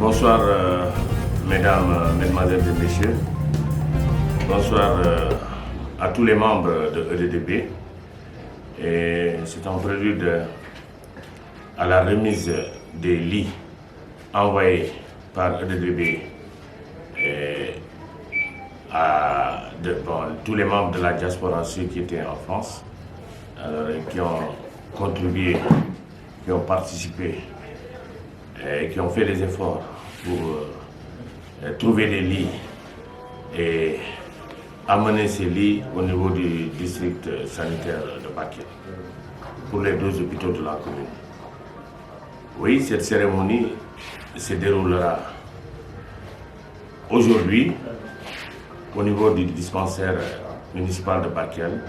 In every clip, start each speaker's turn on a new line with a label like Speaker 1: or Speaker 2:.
Speaker 1: Bonsoir, mesdames, mesdemoiselles et messieurs. Bonsoir à tous les membres de EDDB. Et c'est en prélude à la remise des lits envoyés par EDDB à tous les membres de la diaspora ceux qui étaient en France, qui ont contribué, qui ont participé et qui ont fait des efforts pour trouver des lits et amener ces lits au niveau du district sanitaire de Bakel pour les 2 hôpitaux de la commune. Oui, cette cérémonie se déroulera aujourd'hui au niveau du dispensaire municipal de Bakel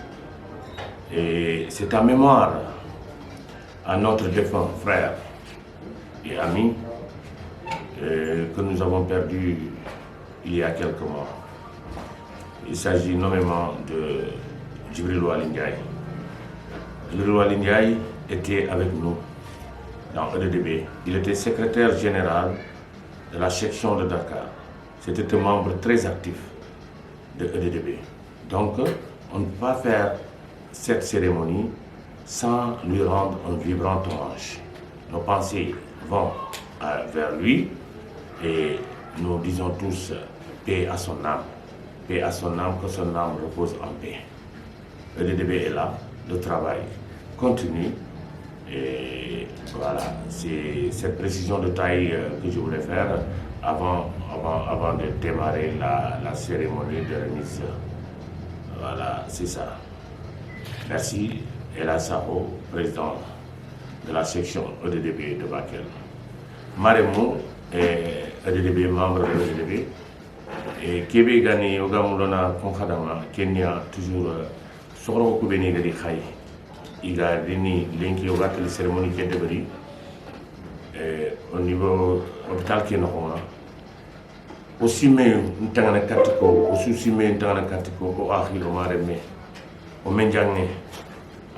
Speaker 1: et c'est en mémoire à notre défunt frère et ami que nous avons perdu il y a quelques mois. Il s'agit nommément de Djibril Waly Ndiaye. Djibril Waly Ndiaye était avec nous dans EDDB. Il était secrétaire général de la section de Dakar. C'était un membre très actif de EDDB. Donc, on ne peut pas faire cette cérémonie sans lui rendre un vibrant hommage. Nos pensées vont vers lui et nous disons tous paix à son âme. Paix à son âme, que son âme repose en paix. EDDB est là, le travail continue et voilà, c'est cette précision de taille que je voulais faire avant de démarrer la cérémonie de remise. Voilà, c'est ça. Merci, Ella Saho, président de la section EDDB de Bakel. Maremo est EDDB, membre de EDDB. Et Kébé Gani, Ogamulona, Konkhadama, Kenya, toujours, Soro Koubeni Gadi Khaï. Il a venu l'inki au la cérémonie qui est devenue au niveau hôpital qui est normal. Aussi, mais nous avons un catiko, aussi, mais nous avons un catiko, au Ahi, au Maremé, au Menjangé,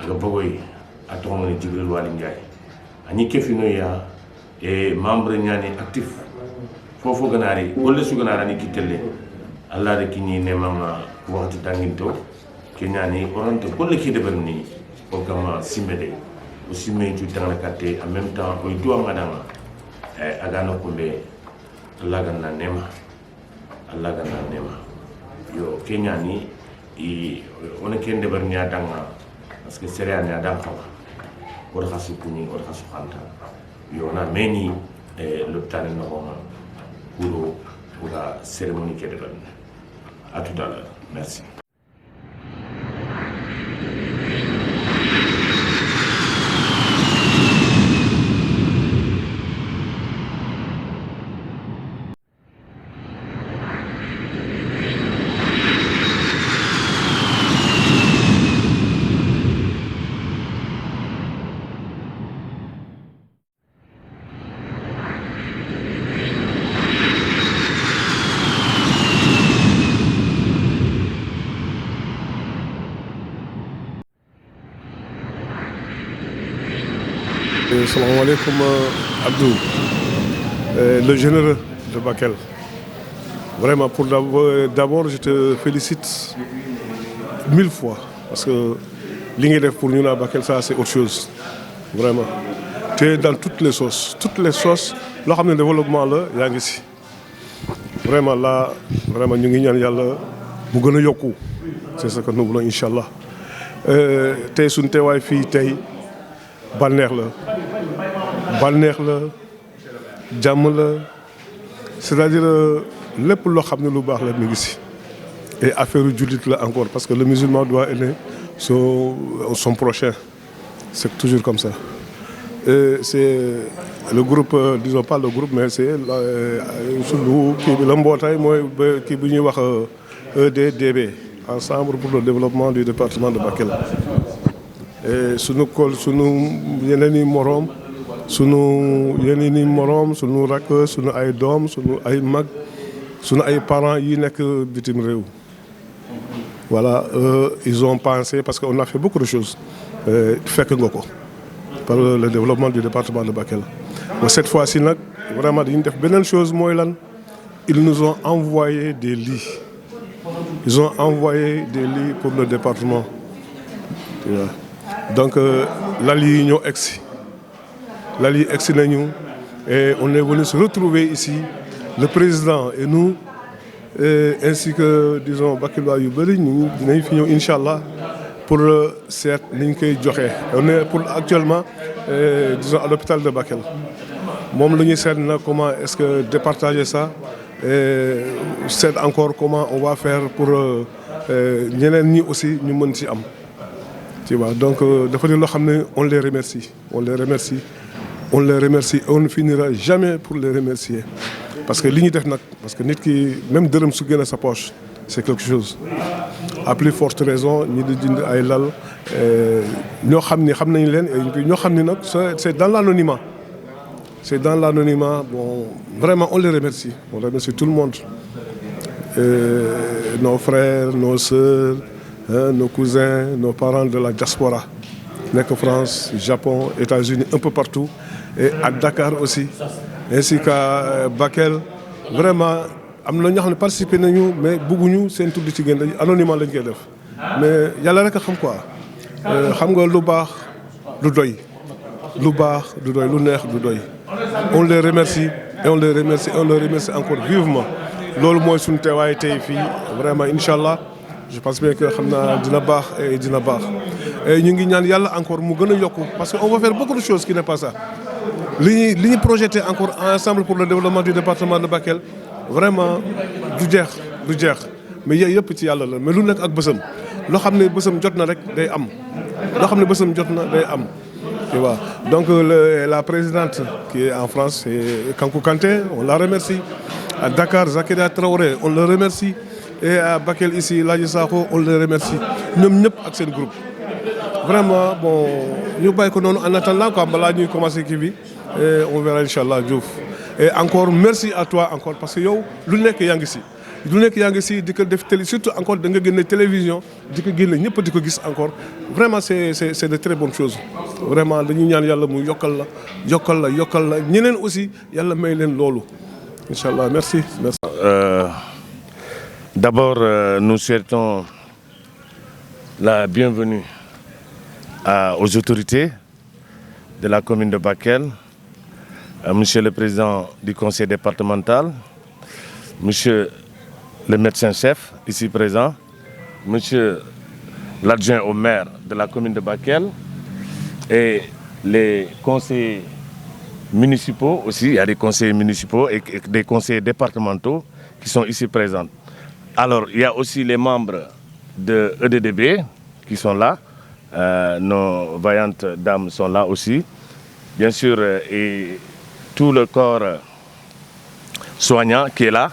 Speaker 1: à l'Opogoy, à Tomoni Djibril Waly Ndiaye. Ani Kefinoya et membre Nyani actif. Fofo ganari, wala su ganara ni kitelle. Allah de kini ne mama waxti tanginto, kenyani orante kolle ki deberni o kama simede. O simme tu tangana katte en même temps o do ngadanga agano kumbe Allah ganna nema. Allah ganna nema. Yo kenyani i on ken deberni adanga parce que c'est rien adanga. O khasu kuni o khasu khanta. Yo na meni l'hôpital normal. Pour la cérémonie qui est devenue. À tout à l'heure. Merci.
Speaker 2: Salam alaikum Abdou, le généreux de Bakel. Vraiment, pour d'abord, je te félicite 1000 fois parce que l'ingénieur pour nous à Bakel, ça c'est autre chose. Vraiment. Tu es dans toutes les sauces. Toutes les sauces, le développement là, il y a ici. Vraiment là, vraiment, nous avons yoku. C'est ce que nous voulons, Inch'Allah. Tu es sur tes Wi-Fi, tu es balnéaire là. Balneex la jàmm la c'est-à-dire lépp loo xam ne lu baax la mi ngi si et affaire jullit la encore parce que le musulman doit aimer son prochain c'est toujours comme ça et c'est le groupe disons pas le groupe mais c'est sunu kii bi la mbootaay mooy kii bu ñuy wax EDDB ensemble pour le développement du département de Bakel et sunu yeneen i moroom sunu yeneen i moroom sunu rakk sunu ay doom sunu ay mag sunu ay parents yi nekk bitim réew voilà ils ont pensé parce qu'on a fait beaucoup de choses fekk nga ko par le développement du département de Bakel. Cette fois-ci nag vraiment dañuy def beneen chose mooy lan ils nous ont envoyé des lits. Ils ont envoyé des lits pour le département. Donc lal yi ñoo egsi lal yi egsi nañu et on est venu se retrouver ici le président et nous ainsi que disons Bakelwaay yu bëri ñu dinañ fi ñëw incha allah pour seet ni ñu koy joxe. On est pour actuellement disons à l'hôpital de Bakel moom la ñuy seet na comment est-ce que départager ça et seet encore comment on va faire pour ñeneen ñi aussi ñu mën ci am. Tu vois donc dafa di loo xam ne on les remercie on les remercie on les remercie et on ne finira jamais pour les remercier parce que li ñu def nag parce que nit ki même dërëm su génne sa poche c'est quelque chose à plus forte raison ñi di jënd ay lal ñoo xam ni xam nañ leen et ñoo xam ni nag c'est dans l'anonymat c'est dans l'anonymat bon vraiment on les remercie tout le monde nos frères nos sœurs nos cousins, nos parents de la diaspora, nekk France, Japon, États-Unis, un peu partout, et à Dakar aussi, ainsi qu'à Bakel. Vraiment, am na ñoo xam ne participé nañu mais bëgguñu seen tudd ci génn anonymat lañ koy def mais yàlla rek a xam quoi xam nga lu baax du doy lu baax du doy lu neex du doy. On les remercie et on les remercie et on les remercie encore vivement loolu mooy suñu teewaay tey fii vraiment incha allah. Je pense bien que xam naa dina baax et dina baax et ñu ngi ñaan yàlla encore mu gën a yokku parce que on va faire beaucoup de choses qui n'est pas ça li ñu projeté encore ensemble pour le développement du département de Bakel vraiment du jeex mais yooyu yëpp ci yàlla la mais lu nekk ak bësam loo xam ne bësam jot na rek day am loo xam ne bësam jot na day am tu vois donc la présidente qui est en France c'est Kankou Kanté on la remercie à Dakar Zakaria Traoré on le remercie. Et à Bakel ici Ladji Sakho on les remercie ñoom ñëpp ak seen groupe vraiment bon ñu bàyyi ko noonu en attendant quoi balaa ñuy commencer kii bi et on verra inchallah Diouf et encore merci à toi encore parce que yow lu nekk yaa ngi si di ko def télé surtout encore da nga génne télévision di ko génne ñëpp di ko gis encore vraiment c'est de très bonnes choses vraiment dañuy ñaan yàlla mu yokkal la ñeneen aussi yàlla may leen loolu inchallah merci.
Speaker 1: D'abord, nous souhaitons la bienvenue aux autorités de la commune de Bakel, Monsieur le Président du Conseil départemental, Monsieur le médecin-chef ici présent, Monsieur l'adjoint au maire de la commune de Bakel et les conseillers municipaux aussi. Il y a des conseillers municipaux et des conseillers départementaux qui sont ici présents. Alors, il y a aussi les membres de EDDB qui sont là. Nos vaillantes dames sont là aussi. Bien sûr, et tout le corps soignant qui est là.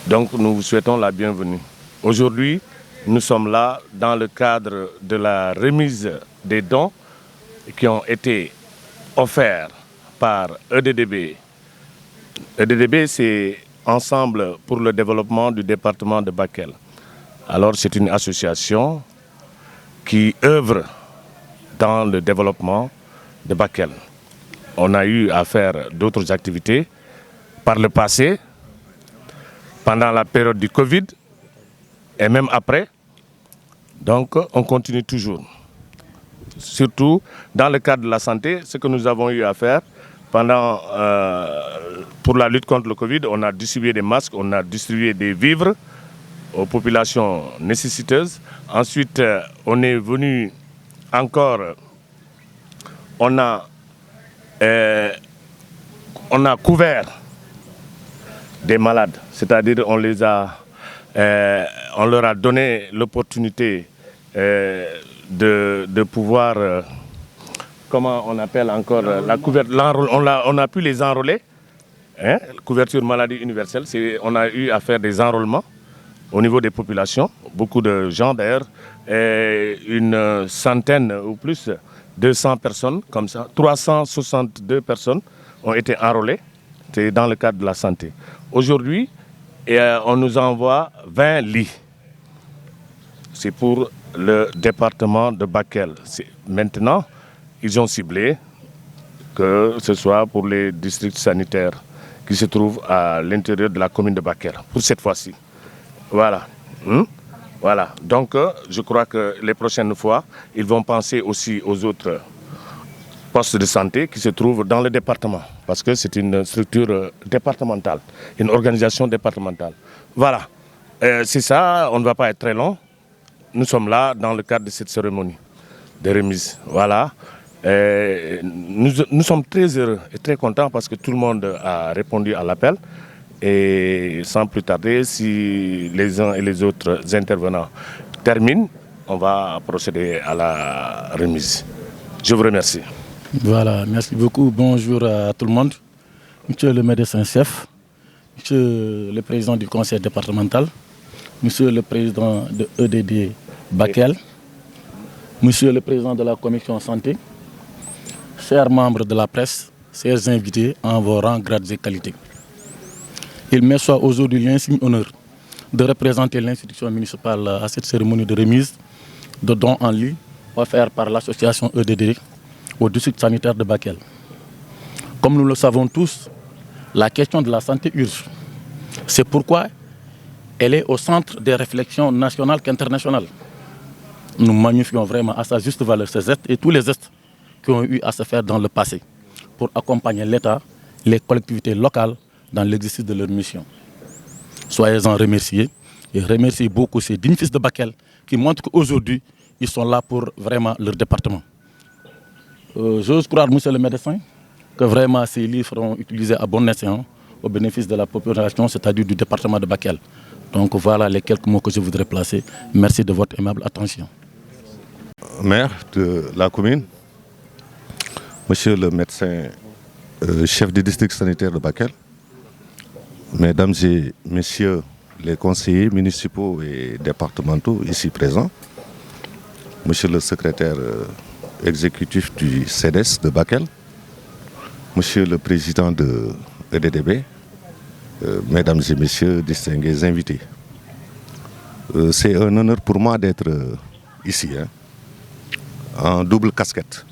Speaker 1: Donc, nous vous souhaitons la bienvenue. Aujourd'hui, nous sommes là dans le cadre de la remise des dons qui ont été offerts par EDDB. EDDB, c'est Ensemble pour le développement du département de Bakel. Alors, c'est une association qui œuvre dans le développement de Bakel. On a eu à faire d'autres activités par le passé, pendant la période du Covid et même après. Donc, on continue toujours. Surtout dans le cadre de la santé, ce que nous avons eu à faire pour la lutte contre le Covid, on a distribué des masques, on a distribué des vivres aux populations nécessiteuses. Ensuite, on est venu encore, on a couvert des malades, c'est-à-dire on leur a donné l'opportunité de pouvoir comment on appelle encore la couverture, on a pu les enrôler, couverture maladie universelle, on a eu à faire des enrôlements au niveau des populations, beaucoup de gens d'ailleurs, une centaine ou plus, 200 personnes comme ça, 362 personnes ont été enrôlées, c'est dans le cadre de la santé. Aujourd'hui, on nous envoie 20 lits. C'est pour le département de Bakel. Maintenant, ils ont ciblé que ce soit pour les districts sanitaires qui se trouvent à l'intérieur de la commune de Bakel, pour cette fois-ci. Voilà. Voilà. Donc, je crois que les prochaines fois, ils vont penser aussi aux autres postes de santé qui se trouvent dans le département, parce que c'est une structure départementale, une organisation départementale. Voilà. C'est ça, on ne va pas être très long. Nous sommes là dans le cadre de cette cérémonie de remise. Voilà. Nous sommes très heureux et très contents parce que tout le monde a répondu à l'appel. Et sans plus tarder, si les uns et les autres intervenants terminent, on va procéder à la remise. Je vous remercie.
Speaker 3: Voilà, merci beaucoup. Bonjour à tout le monde. Monsieur le médecin-chef, monsieur le président du conseil départemental, monsieur le président de EDD Bakel, monsieur le président de la commission santé, chers membres de la presse, chers invités en vos rangs, grades et qualités. Il me soit aujourd'hui l'insigne honneur de représenter l'institution municipale à cette cérémonie de remise de dons en ligne offert par l'association EDD au district sanitaire de Bakel. Comme nous le savons tous, la question de la santé urge. C'est pourquoi elle est au centre des réflexions nationales qu'internationales. Nous magnifions vraiment à sa juste valeur ces gestes et tous les gestes qui ont eu à se faire dans le passé pour accompagner l'État, les collectivités locales dans l'exercice de leur mission. Soyez-en remerciés et remerciez beaucoup ces dignes fils de Bakel qui montrent qu'aujourd'hui, ils sont là pour vraiment leur département. J'ose croire, monsieur le médecin, que vraiment ces livres seront utilisés à bon escient au bénéfice de la population, c'est-à-dire du département de Bakel. Donc voilà les quelques mots que je voudrais placer. Merci de votre aimable attention.
Speaker 4: Maire de la commune, monsieur le médecin chef du district sanitaire de Bakel, mesdames et messieurs les conseillers municipaux et départementaux ici présents, monsieur le secrétaire exécutif du CEDES de Bakel, monsieur le président de EDDB, mesdames et messieurs distingués invités. C'est un honneur pour moi d'être ici, en double casquette.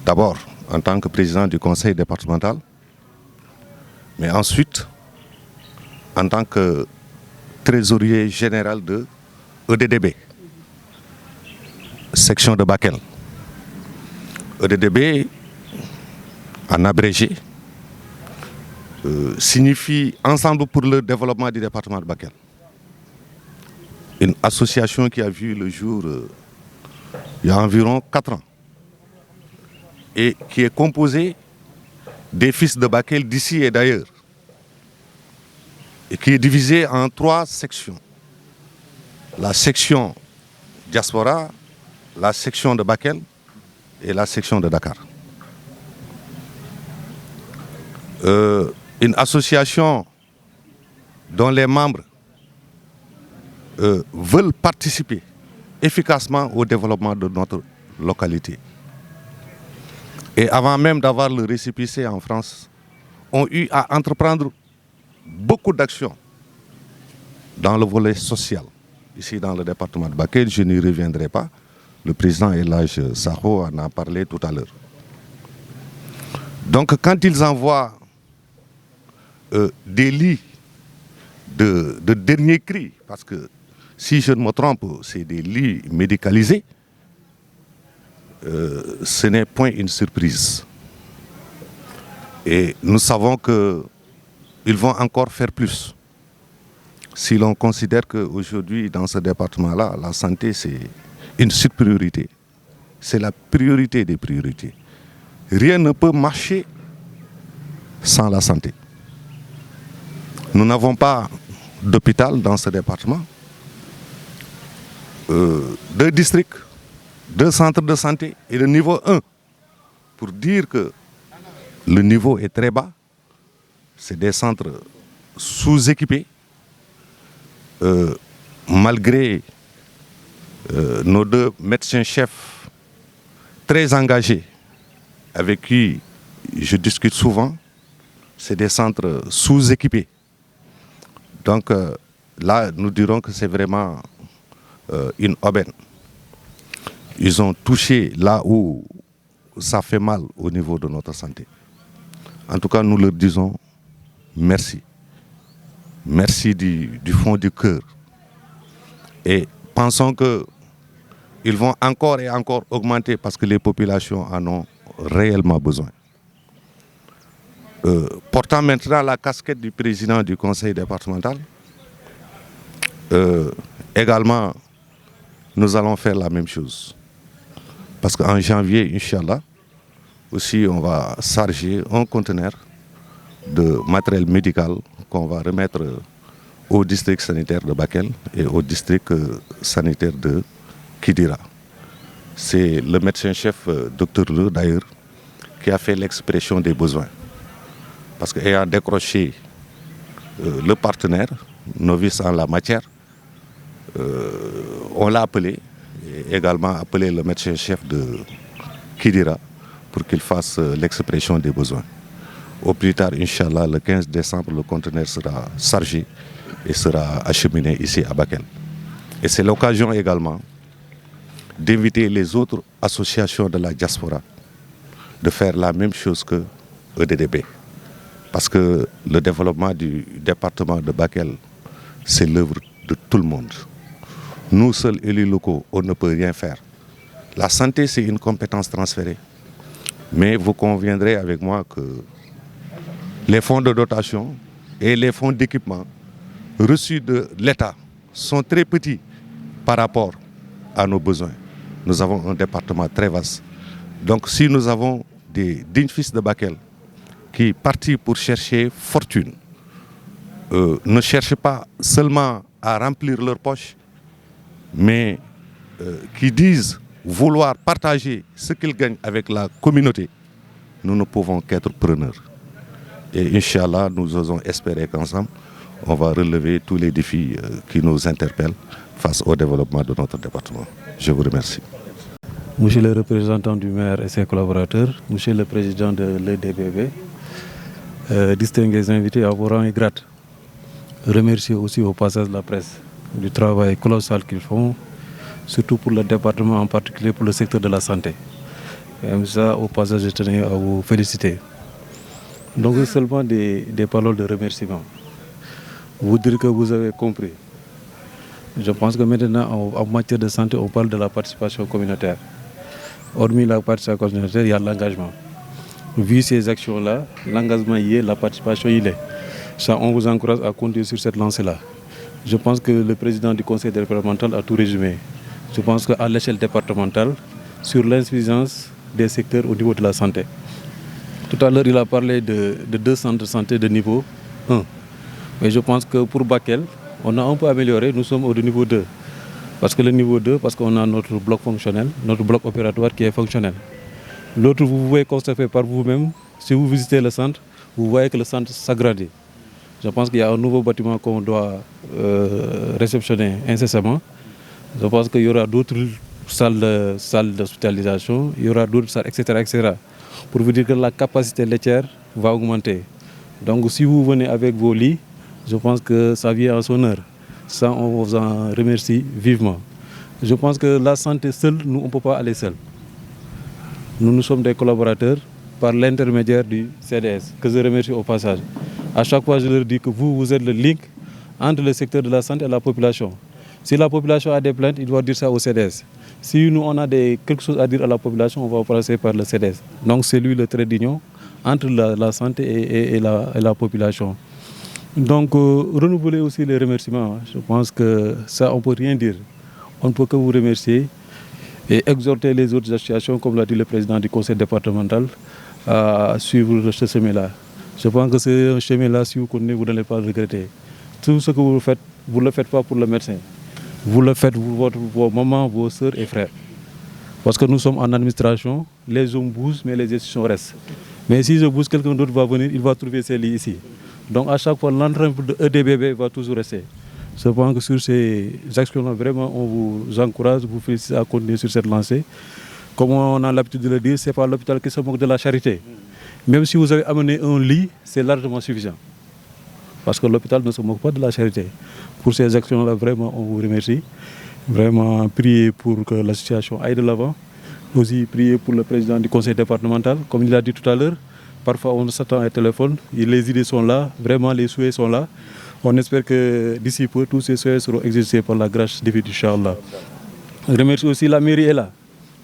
Speaker 4: D'abord, en tant que président du conseil départemental, mais ensuite, en tant que trésorier général de EDDB, section de Bakel. EDDB, en abrégé, signifie Ensemble pour le développement du département de Bakel. Une association qui a vu le jour il y a environ 4 ans et qui est composée des fils de Bakel d'ici et d'ailleurs et qui est divisée en 3 sections. La section diaspora, la section de Bakel et la section de Dakar. Une association dont les membres veulent participer efficacement au développement de notre localité. Et avant même d'avoir le récépissé en France, ont eu à entreprendre beaucoup d'actions dans le volet social. Ici dans le département de Bakel, je n'y reviendrai pas. Le président Elhadj Sakho en a parlé tout à l'heure. Donc quand ils envoient des lits de dernier cri, parce que si je ne me trompe, c'est des lits médicalisés, ce n'est point une surprise. Et nous savons qu'ils vont encore faire plus. Si l'on considère qu'aujourd'hui, dans ce département-là, la santé, c'est une surpriorité. C'est la priorité des priorités. Rien ne peut marcher sans la santé. Nous n'avons pas d'hôpital dans ce département. 2 districts, 2 centres de santé et le niveau 1. Pour dire que le niveau est très bas, c'est des centres sous-équipés, malgré nos 2 médecins-chefs très engagés, avec qui je discute souvent, c'est des centres sous-équipés. Donc là, nous dirons que c'est vraiment une aubaine. Ils ont touché là où ça fait mal au niveau de notre santé. En tout cas, nous leur disons merci. Merci du fond du cœur. Et pensons qu'ils vont encore et encore augmenter parce que les populations en ont réellement besoin. Portant maintenant la casquette du président du conseil départemental, également, nous allons faire la même chose. Parce qu'en janvier, Inch'Allah, aussi on va charger un conteneur de matériel médical qu'on va remettre au district sanitaire de Bakel et au district sanitaire de Kidira. C'est le médecin-chef, Dr Le, d'ailleurs, qui a fait l'expression des besoins. Parce qu'ayant décroché le partenaire, novice en la matière, on l'a appelé, et également appelé le médecin-chef de Kidira pour qu'il fasse l'expression des besoins. Au plus tard, Inch'Allah, le 15 décembre, le conteneur sera chargé et sera acheminé ici à Bakel. Et c'est l'occasion également d'inviter les autres associations de la diaspora de faire la même chose que EDDB. Parce que le développement du département de Bakel, c'est l'œuvre de tout le monde. Nous, seuls élus locaux, on ne peut rien faire. La santé, c'est une compétence transférée. Mais vous conviendrez avec moi que les fonds de dotation et les fonds d'équipement reçus de l'État sont très petits par rapport à nos besoins. Nous avons un département très vaste. Donc si nous avons des dignes fils de Bakel qui partent pour chercher fortune, ne cherchent pas seulement à remplir leurs poches, mais qui disent vouloir partager ce qu'ils gagnent avec la communauté, nous ne pouvons qu'être preneurs. Et Inch'Allah, nous osons espérer qu'ensemble, on va relever tous les défis qui nous interpellent face au développement de notre département. Je vous remercie.
Speaker 5: Monsieur le représentant du maire et ses collaborateurs, Monsieur le président de l'EDBB, distingués invités à vos rangs et grades, remercier aussi au passage la presse du travail colossal qu'ils font, surtout pour le département, en particulier pour le secteur de la santé. Et ça, au passage, je tenais à vous féliciter. Donc seulement des paroles de remerciement. Vous dire que vous avez compris. Je pense que maintenant, en matière de santé, on parle de la participation communautaire. Hormis la participation communautaire, il y a l'engagement. Vu ces actions-là, l'engagement y est, la participation y est. Ça, on vous encourage à continuer sur cette lancée-là. Je pense que le président du conseil départemental a tout résumé. Je pense qu'à l'échelle départementale, sur l'insuffisance des secteurs au niveau de la santé. Tout à l'heure, il a parlé de 2 centres de santé de niveau 1. Mais je pense que pour Bakel, on a un peu amélioré, nous sommes au niveau 2. Parce que le niveau 2, parce qu'on a notre bloc fonctionnel, notre bloc opératoire qui est fonctionnel. L'autre, vous pouvez constater par vous-même, si vous visitez le centre, vous voyez que le centre s'agrandit. Je pense qu'il y a un nouveau bâtiment qu'on doit réceptionner incessamment. Je pense qu'il y aura d'autres salles d'hospitalisation, il y aura d'autres salles, etc., etc. Pour vous dire que la capacité laitière va augmenter. Donc si vous venez avec vos lits, je pense que ça vient en son heure. Ça, on vous en remercie vivement. Je pense que la santé seule, nous, on ne peut pas aller seul. Nous sommes des collaborateurs par l'intermédiaire du CDS, que je remercie au passage. À chaque fois, je leur dis que vous êtes le link entre le secteur de la santé et la population. Si la population a des plaintes, il doit dire ça au CDS. Si nous, on a quelque chose à dire à la population, on va passer par le CDS. Donc c'est lui le trait d'union entre la santé et la population. Donc renouveler aussi les remerciements. Je pense que ça, on ne peut rien dire. On ne peut que vous remercier et exhorter les autres associations, comme l'a dit le président du conseil départemental, à suivre ce chemin-là. Je pense que c'est un chemin-là, si vous connaissez, vous n'allez pas le regretter. Tout ce que vous faites, vous ne le faites pas pour le médecin. Vous le faites pour vos mamans, vos soeurs et frères. Parce que nous sommes en administration, les hommes bougent, mais les institutions restent. Mais si je bouge, quelqu'un d'autre va venir, il va trouver ses lits ici. Donc à chaque fois, l'entraînement de EDBB va toujours rester. Je pense que sur ces actions-là, vraiment, on vous encourage, vous félicite à continuer sur cette lancée. Comme on a l'habitude de le dire, ce n'est pas l'hôpital qui se moque de la charité. Même si vous avez amené un lit, c'est largement suffisant. Parce que l'hôpital ne se moque pas de la charité. Pour ces actions-là, vraiment, on vous remercie. Vraiment, priez pour que l'association aille de l'avant. aussi prier pour le président du conseil départemental. Comme il l'a dit tout à l'heure, parfois on s'attend à un téléphone, les idées sont là, vraiment les souhaits sont là. On espère que d'ici peu, tous ces souhaits seront exaucés par la grâce divine, Inch'Allah. Je remercie aussi la mairie est là.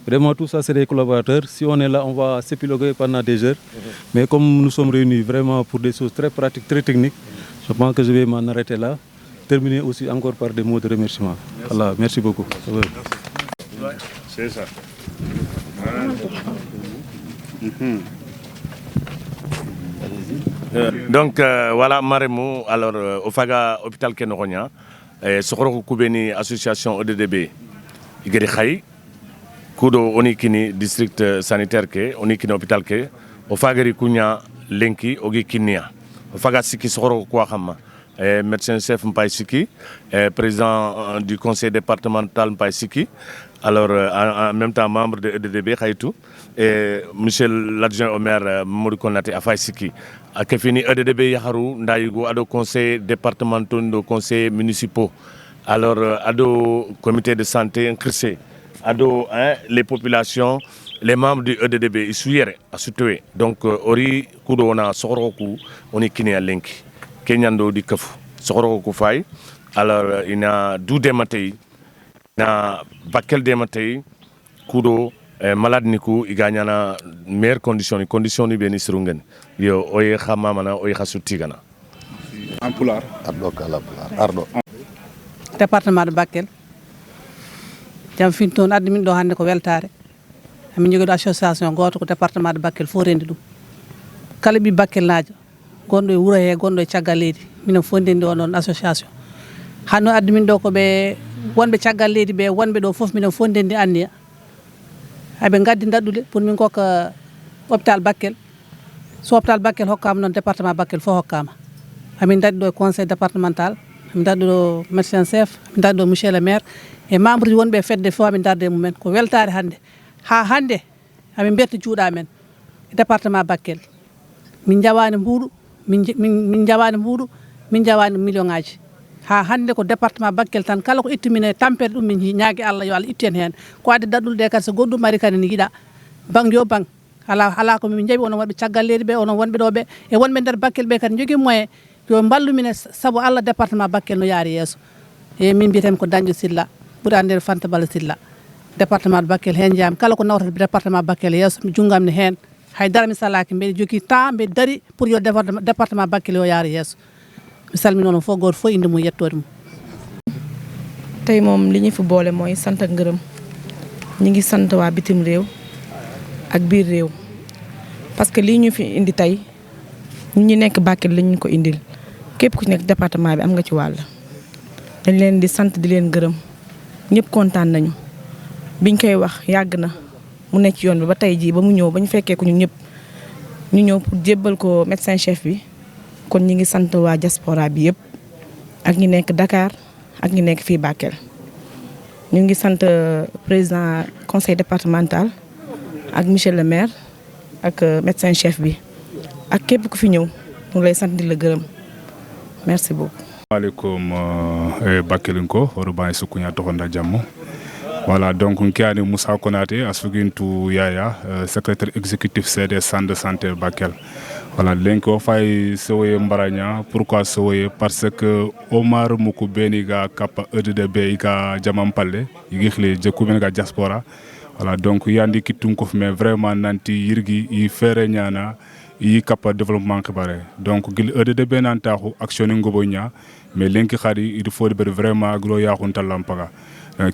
Speaker 5: Vraiment, tout ça, c'est des collaborateurs. Si on est là, on va s'épiloguer pendant des heures. Mais comme nous sommes réunis vraiment pour des choses très pratiques, très techniques, je pense que je vais m'en arrêter là. Terminer aussi encore par des mots de remerciement. Allah, merci beaucoup.
Speaker 6: C'est ça.
Speaker 1: Donc voilà Maremou alors au faga hôpital Kenoronia sokhoro kubeni association EDDB igeri khay kudo oni kini district sanitaire ke oni kini hôpital ke o fagari kunya lenki ogi kinia o faga siki sokhoro ko xamma médecin chef Mpay Siki président du conseil départemental Mpay Siki alors en même temps membre de EDDB Khaytou et monsieur l'adjoint au maire Mamadou Konaté a Fay Siki ke fini EDDB yaharu ndayigo ado conseil départemental do conseil municipaux alors ado comité de santé incrusé ado les populations les membres du EDDB isuyere asutwe donc ori kudo na soroku oni kinia lenki kenyando di kafu soroku ku fay alors ina doude matay na Bakel de matay kudo malade niku iganyana meilleure condition ni beni sirungen yo oye xama mana oye xasuti gana
Speaker 6: en pulaar ardo
Speaker 7: département de Bakel jam finton addi min do hande ko weltare ami jogi do association goto ko département de Bakel fo rendi dum kala bi Bakel naajo gondo e wuro he gondo e caggal leydi minen fo ndendi onon association hanno addi min do ko be wonbe caggal leydi be wonbe do fof minen fo ndendi anniya abe gaddi daddude pour min kokka hôpital Bakel so hôpital Bakel hokkama non département Bakel fo hokkama amin daddi do conseil départemental amin daddi do médecin chef amin daddi do monsieur le maire e membre wonbe fedde fo amin darde mumen ko weltare hande ha hande amin berti juuda men département Bakel min jawani mbuudu min jawani mbuudu min jawani million ngaji ha hande ko département Bakel tan kala ko ittimine tampere dum min nyaagi Allah yo Allah itten hen ko ade daddulde kar so goddum mari kan ni yida bang yo bang ala ko min jabi onon wadbe caggal leedi be onon wonbe do be e wonbe der Bakel be kan jogi moyen yo ballu mine sabu Allah département Bakel no yaari yeso e min bitem ko Danjo Silla bura der Fanta Bala Silla département Bakel hen jam kala ko nawta département Bakel yeso mi jungam ne hen hay dara mi salaki be jogi temps be dari pour yo département Bakel yo yaari yeso mi salmi non fo gor fo indi mu yettode mu
Speaker 8: tay mom liñu fi boole moy sant ak ngeureum ñi ngi sant wa bitim rew ak biir rew parce que liñu fi indi tay ñi nekk Bakel lañu ko indil képp ku nekk département bi am nga ci wàll dañ leen di sant di leen gërëm ñëpp kontaan nañu biñ koy wax yàgg na mu nekk yoon bi ba tey jii ba mu ñëw ba ñu fekkee ko ñun ñëpp ñu ñëw pour jébbal ko médecin chef bi kon ñi ngi sant waa diaspora bi yëpp ak ñi nekk Dakar ak ñi nekk fii Bakel ñu ngi sant président conseil départemental ak monsieur le maire ak médecin chef bi ak képp ku fi ñëw ñu lay sant di la gërëm merci beaucoup.
Speaker 6: Alaikum Bakelinko Oruban Sukunya Tokonda Jammu. Voilà, donc Nkiani Moussa Konaté, Asugintu Yaya, secrétaire exécutif CD Centre de Santé Bakel. Voilà, l'enko fay soye mbaranya, pourquoi soye? Parce que Omar Moukubeni ga kapa EDDB ga jamam palle, yigli jekumen ga diaspora. Voilà, donc yandi kitunkof mais vraiment nanti yirgi yi fere nyana yi kapa développement kibare. Donc gil EDDB nantahu action ngobonya, mais l'enki khari il faut vraiment gro ya khunta lampaga.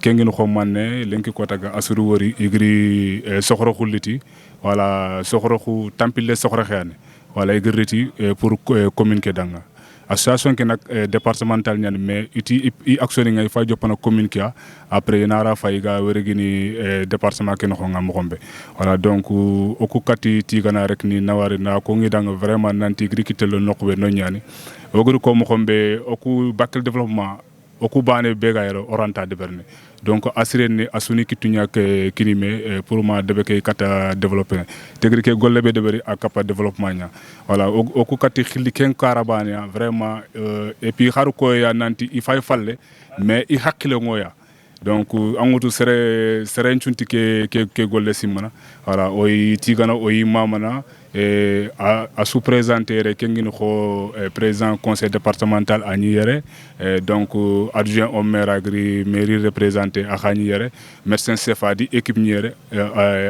Speaker 6: Kengin xomane lenki kotaga asuru wori igri soxro khuliti wala soxro khu tampile soxro xane wala igri pour communiquer danga association ke nak départemental ñan mais iti i action ngay fa jopana communiquer après nara fayga werigini département ke no ngam xombe voilà donc oku kati ti gana rek ni nawari na ko ngi danga vraiment nanti igri kitelo nokbe no ñani ogru ko mo xombe oku Bakel développement oku bane begayro oranta de berne donc assurer ni asuni kitunya ke kinime pour ma debe ke kata développer tegri ke gollebe de bari akapa développement nya voilà oku kati khili ken karabania vraiment et puis xaru ko ya nanti il fay falle mais i hakile ngoya donc angutu sere chunti ke golle simana voilà oyi tigana oyi mamana et à sous présenter kengin ko président conseil départemental ani yere donc adjoint au maire agri mairie représenté à khani yere médecin chef adi équipe niere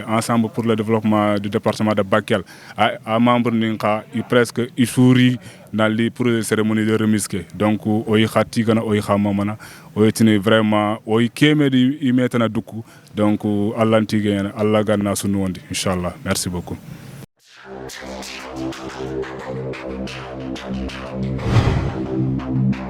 Speaker 6: ensemble pour le développement du département de Bakel à membre ninka presque isuri dans les pour cérémonie de remise donc oyi khati gana oyi khamamana oyi tini vraiment oyi kemedi i metana duku donc Allah ntigena Allah ganna sunu wondi inchallah merci beaucoup.
Speaker 9: Thank you.